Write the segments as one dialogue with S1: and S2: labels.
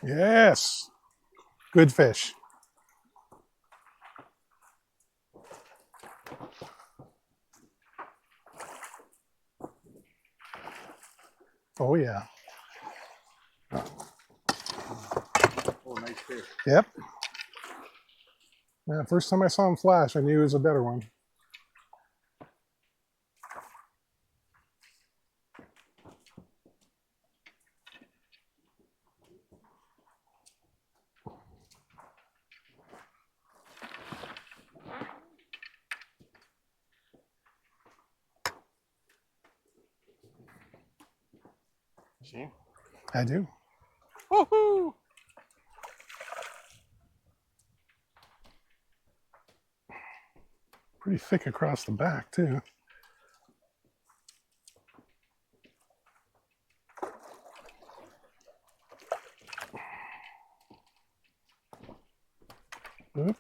S1: Yes. Good fish. Oh, yeah.
S2: Oh, nice fish.
S1: Yep. Yeah, first time I saw him flash, I knew he was a better one.
S2: See?
S1: I do.
S2: Woohoo!
S1: Pretty thick across the back, too. Oop.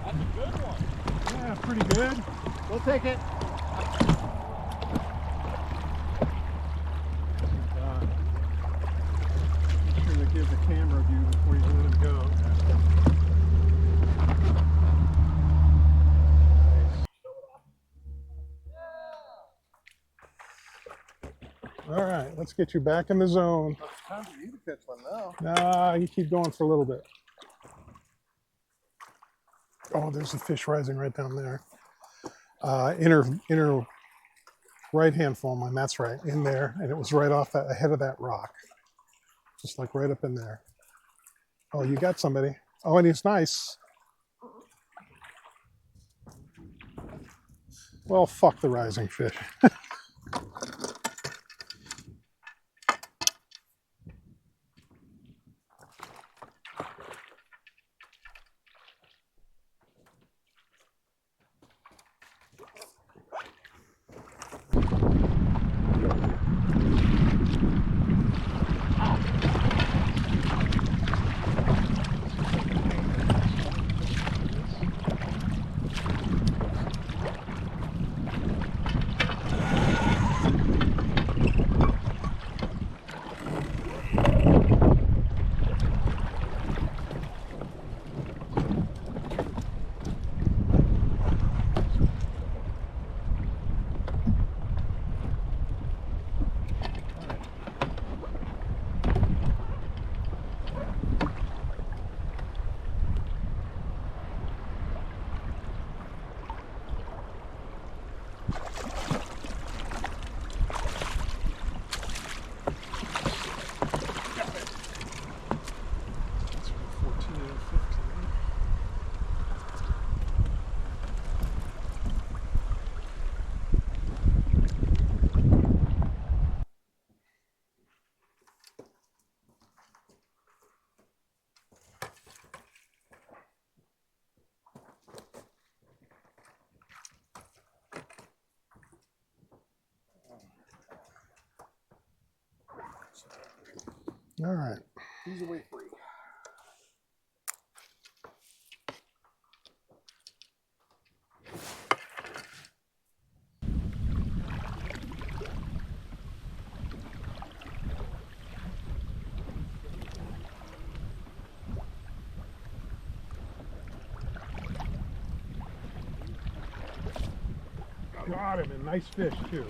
S2: That's a good one.
S1: Yeah, pretty good.
S2: We'll take it.
S1: Make sure they give the camera view before you let him go. All right, let's get you back in the zone.
S2: It's time for you to catch one now.
S1: Nah, you keep going for a little bit. Oh, there's a fish rising right down there. Inner right hand phone line. That's right, in there, and it was right off that ahead of that rock, just like right up in there. Oh, you got somebody. Oh, and he's nice. Well, fuck the rising fish. All right.
S2: He's away free.
S1: Got him, and nice fish too.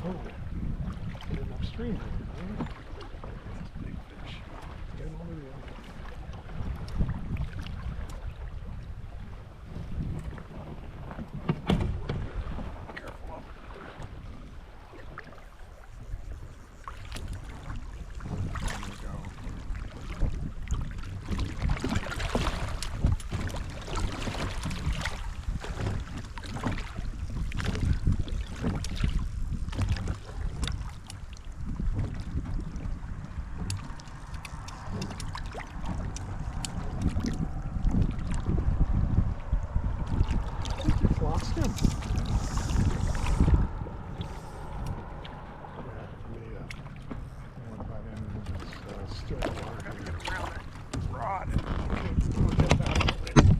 S1: Oh, get him upstream here, right? That's a big fish. Get him over there. Careful. There we go. I think you've lost him. Still water. Gotta get around that rod and get that out of the way.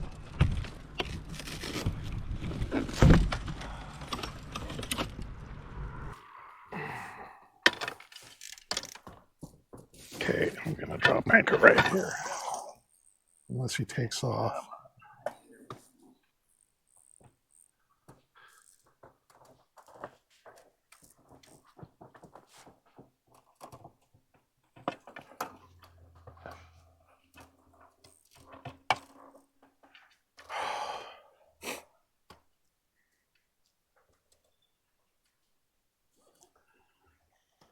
S1: Okay, I'm gonna drop anchor right here. Unless he takes off.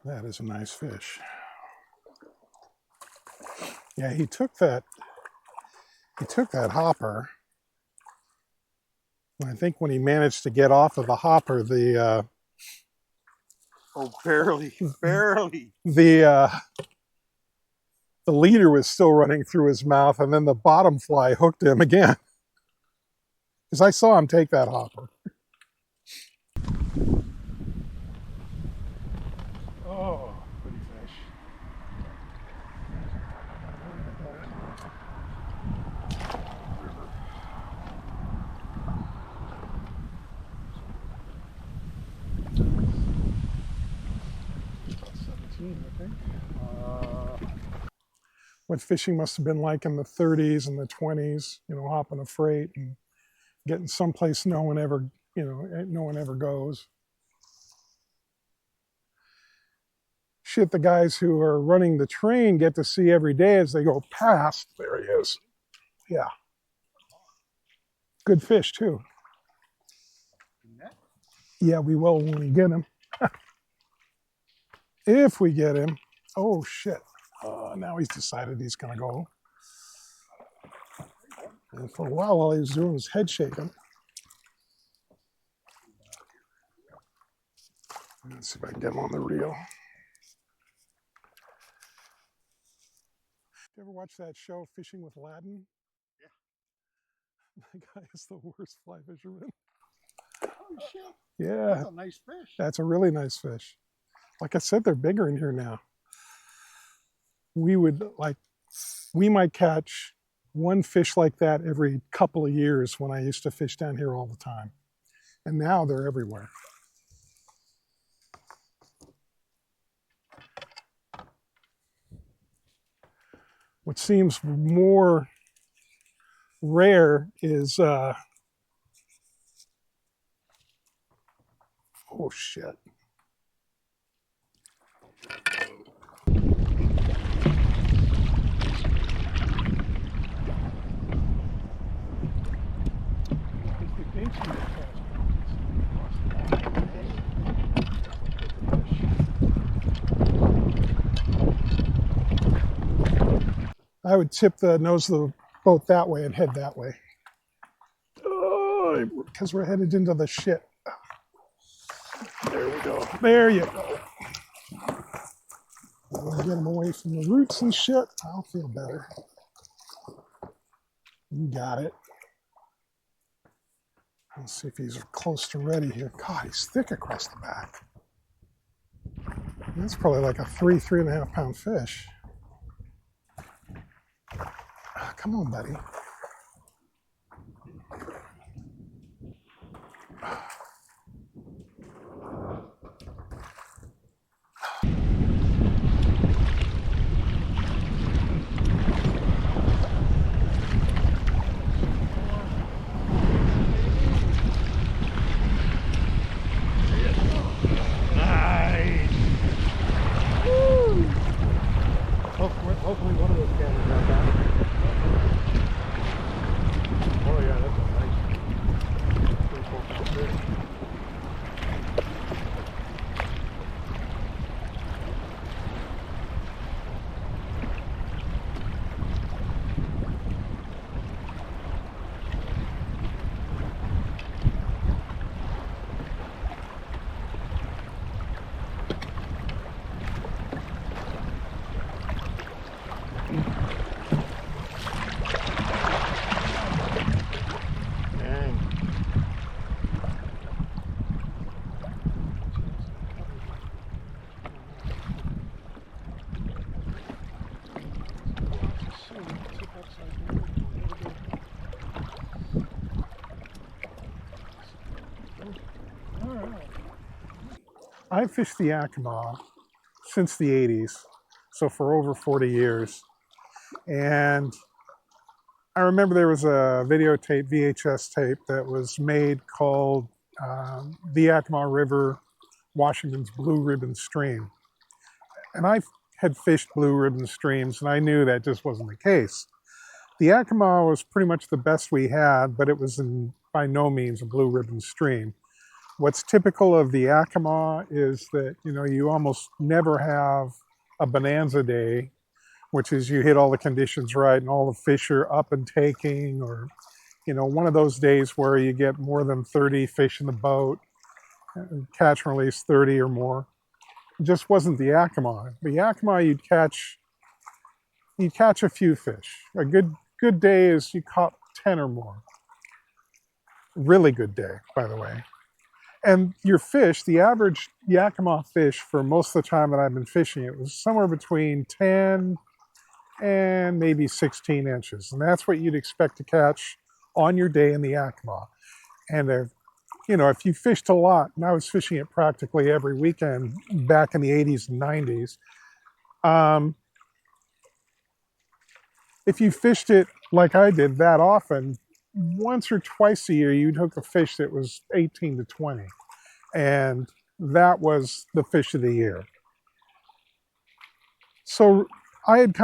S1: That is a nice fish. Yeah, he took that hopper. And I think when he managed to get off of the hopper, the
S2: Oh, barely, barely.
S1: the leader was still running through his mouth, and then the bottom fly hooked him again. Because I saw him take that hopper. Oh, pretty fish. About 17, I think. What fishing must have been like in the 30s and the 20s, you know, hopping a freight and getting someplace no one ever goes. Shit, the guys who are running the train get to see every day as they go past. There he is. Yeah. Good fish, too. Yeah, we will when we get him. If we get him. Oh, shit. Now he's decided he's going to go. And for a while he was doing his head shaking. Let's see if I can get him on the reel. You ever watch that show, Fishing with Aladdin? Yeah. That guy is the worst fly fisherman.
S2: Oh, shit.
S1: Yeah.
S2: That's a nice fish.
S1: That's a really nice fish. Like I said, they're bigger in here now. We might catch one fish like that every couple of years when I used to fish down here all the time. And now they're everywhere. What seems more rare is, oh shit. I would tip the nose of the boat that way and head that way. Oh, because we're headed into the shit. There we go. There you go. Get them away from the roots and shit. I'll feel better. You got it. Let's see if he's close to ready here. God, he's thick across the back. That's probably like a 3.5 pound fish. Come on, buddy. Nice. Woo. Hopefully one of those cameras got that. I fished the Yakima since the 80s, so for over 40 years. And I remember there was a videotape, VHS tape, that was made called the Yakima River, Washington's Blue Ribbon Stream. And I had fished blue ribbon streams, and I knew that just wasn't the case. The Yakima was pretty much the best we had, but it was by no means a blue ribbon stream. What's typical of the Yakima is that, you almost never have a bonanza day, which is you hit all the conditions right and all the fish are up and taking, or, one of those days where you get more than 30 fish in the boat, catch and release 30 or more. It just wasn't the Yakima. The Yakima, you'd catch a few fish. A good day is you caught 10 or more. Really good day, by the way. And your fish, the average Yakima fish for most of the time that I've been fishing, it was somewhere between 10 and maybe 16 inches. And that's what you'd expect to catch on your day in the Yakima. And if you fished a lot, and I was fishing it practically every weekend back in the 80s and 90s, if you fished it like I did that often, once or twice a year, you'd hook a fish that was 18 to 20. And that was the fish of the year. So I had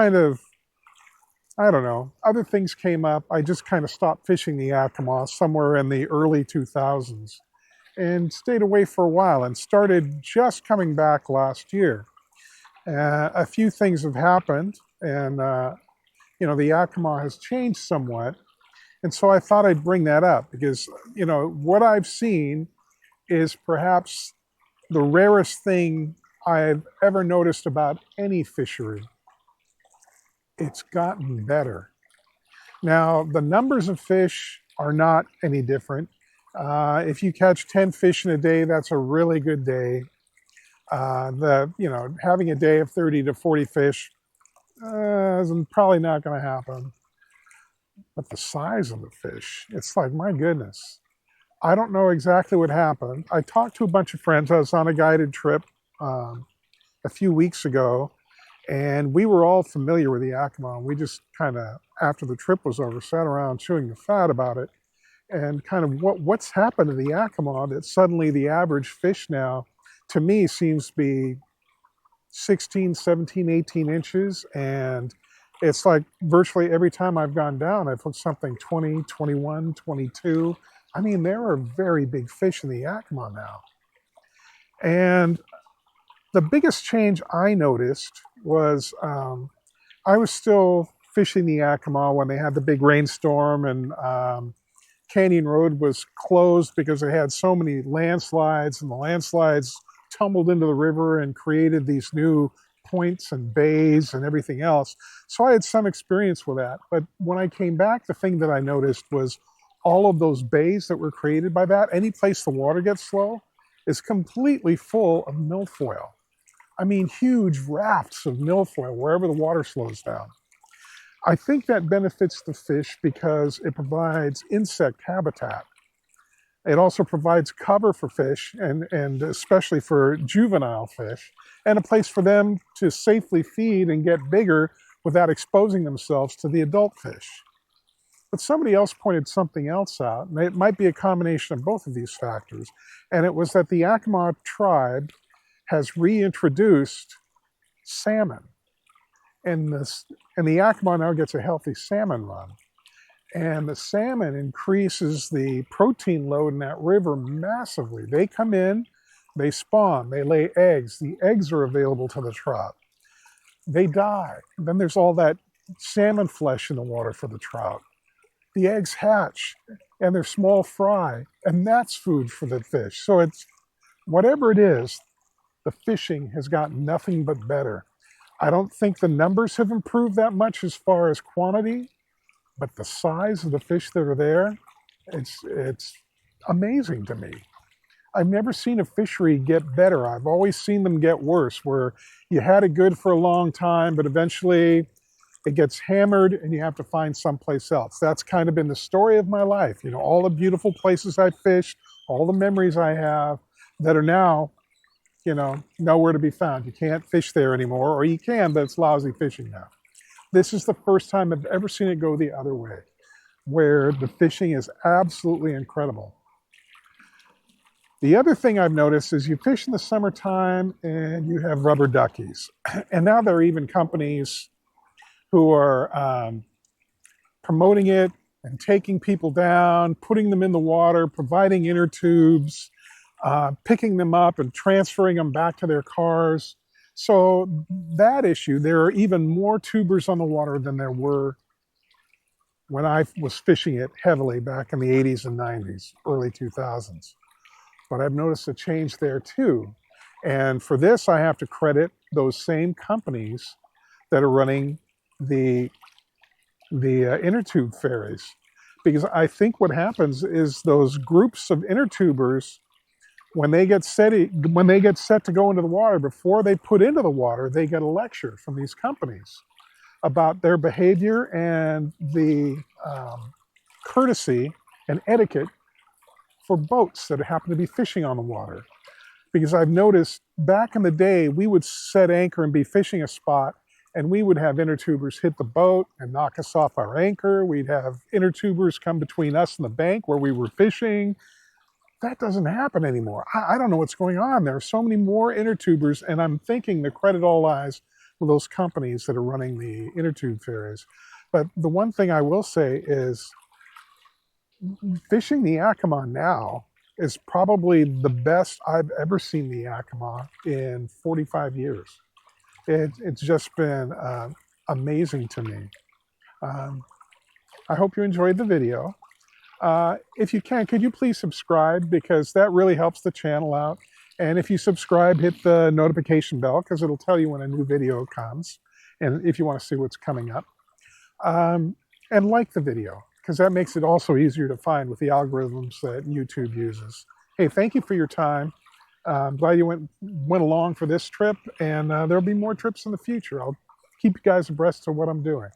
S1: I don't know, other things came up. I just kind of stopped fishing the Yakima somewhere in the early 2000s and stayed away for a while and started just coming back last year. A few things have happened, and the Yakima has changed somewhat. And so I thought I'd bring that up because, what I've seen is perhaps the rarest thing I've ever noticed about any fishery. It's gotten better. Now, the numbers of fish are not any different. If you catch 10 fish in a day, that's a really good day. Having a day of 30 to 40 fish is probably not going to happen. But the size of the fish, it's like, my goodness. I don't know exactly what happened. I talked to a bunch of friends. I was on a guided trip a few weeks ago, and we were all familiar with the Yakima. We just kind of, after the trip was over, sat around chewing the fat about it, and kind of what's happened to the Yakima that suddenly the average fish now, to me, seems to be 16, 17, 18 inches. And it's like virtually every time I've gone down, I've hooked something 20, 21, 22. I mean, there are very big fish in the Yakima now. And the biggest change I noticed was I was still fishing the Yakima when they had the big rainstorm, and Canyon Road was closed because they had so many landslides, and the landslides tumbled into the river and created these new points and bays and everything else. So I had some experience with that. But when I came back, the thing that I noticed was all of those bays that were created by that, any place the water gets slow, is completely full of milfoil. I mean, huge rafts of milfoil wherever the water slows down. I think that benefits the fish because it provides insect habitat. It also provides cover for fish, and especially for juvenile fish, and a place for them to safely feed and get bigger without exposing themselves to the adult fish. But somebody else pointed something else out, and it might be a combination of both of these factors, and it was that the Yakima tribe has reintroduced salmon, and the Yakima now gets a healthy salmon run. And the salmon increases the protein load in that river massively. They come in, they spawn, they lay eggs. The eggs are available to the trout. They die. Then there's all that salmon flesh in the water for the trout. The eggs hatch, and they're small fry, and that's food for the fish. So it's, whatever it is, the fishing has gotten nothing but better. I don't think the numbers have improved that much as far as quantity, but the size of the fish that are there, it's amazing to me. I've never seen a fishery get better. I've always seen them get worse, where you had it good for a long time, but eventually it gets hammered and you have to find someplace else. That's kind of been the story of my life. All the beautiful places I fished, all the memories I have that are now you know, nowhere to be found. You can't fish there anymore, or you can, but it's lousy fishing now. This is the first time I've ever seen it go the other way, where the fishing is absolutely incredible. The other thing I've noticed is you fish in the summertime and you have rubber duckies. And now there are even companies who are promoting it and taking people down, putting them in the water, providing inner tubes, picking them up and transferring them back to their cars. So that issue, there are even more tubers on the water than there were when I was fishing it heavily back in the 80s and 90s, early 2000s. But I've noticed a change there too. And for this, I have to credit those same companies that are running the inner tube ferries, because I think what happens is those groups of inner tubers, when they get set to go into the water, before they put into the water, they get a lecture from these companies about their behavior and the courtesy and etiquette for boats that happen to be fishing on the water. Because I've noticed back in the day, we would set anchor and be fishing a spot, and we would have inner tubers hit the boat and knock us off our anchor. We'd have inner tubers come between us and the bank where we were fishing. That doesn't happen anymore. I don't know what's going on. There are so many more inner tubers, and I'm thinking the credit all lies with those companies that are running the inner tube ferries. But the one thing I will say is fishing the Yakima now is probably the best I've ever seen the Yakima in 45 years. It's just been amazing to me. I hope you enjoyed the video. If you can, could you please subscribe, because that really helps the channel out. And if you subscribe, hit the notification bell, because it'll tell you when a new video comes, and if you want to see what's coming up. And like the video, because that makes it also easier to find with the algorithms that YouTube uses. Hey, thank you for your time. I'm glad you went along for this trip, and there'll be more trips in the future. I'll keep you guys abreast of what I'm doing.